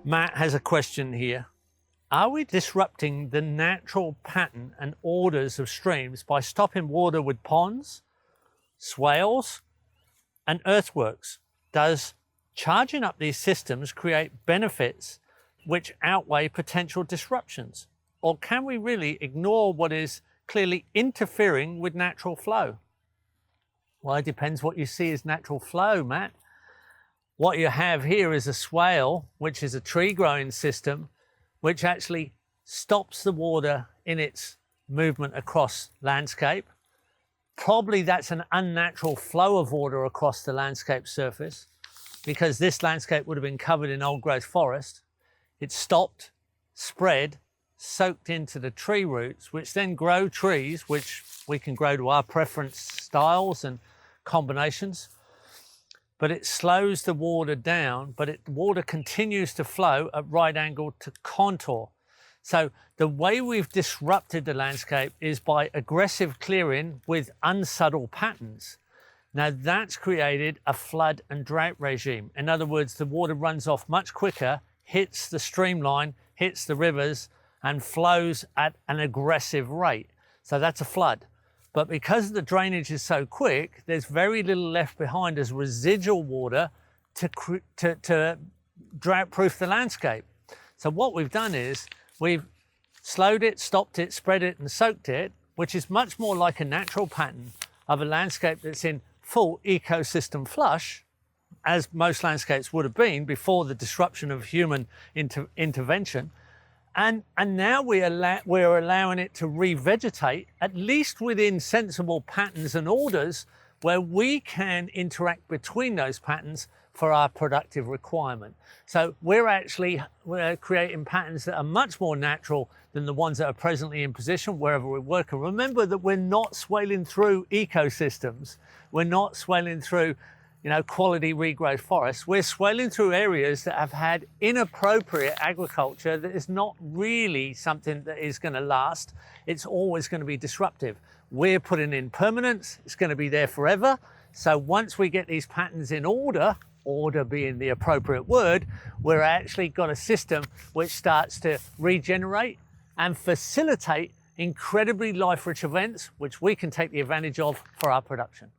Matt has a question here. Are we disrupting the natural pattern and orders of streams by stopping water with ponds, swales, and earthworks? Does charging up these systems create benefits which outweigh potential disruptions? Or can we really ignore what is clearly interfering with natural flow? Well, it depends what you see as natural flow, Matt. What you have here is a swale, which is a tree growing system, which actually stops the water in its movement across landscape. Probably that's an unnatural flow of water across the landscape surface, because this landscape would have been covered in old growth forest. It stopped, spread, soaked into the tree roots, which then grow trees, which we can grow to our preference styles and combinations. But it slows the water down, but the water continues to flow at right angle to contour. So the way we've disrupted the landscape is by aggressive clearing with unsubtle patterns. Now that's created a flood and drought regime. In other words, the water runs off much quicker, hits the streamline, hits the rivers, and flows at an aggressive rate. So that's a flood. But because the drainage is so quick, there's very little left behind as residual water to drought-proof the landscape. So what we've done is we've slowed it, stopped it, spread it, and soaked it, which is much more like a natural pattern of a landscape that's in full ecosystem flush, as most landscapes would have been before the disruption of human intervention. And now we're allowing it to revegetate, at least within sensible patterns and orders, where we can interact between those patterns for our productive requirement. So we're creating patterns that are much more natural than the ones that are presently in position wherever we work. And remember that we're not swaling through ecosystems. We're not swaling through quality regrowth forests. We're swaling through areas that have had inappropriate agriculture that is not really something that is going to last. It's always going to be disruptive. We're putting in permanence. It's going to be there forever. So once we get these patterns in order being the appropriate word, we're actually got a system which starts to regenerate and facilitate incredibly life-rich events, which we can take the advantage of for our production.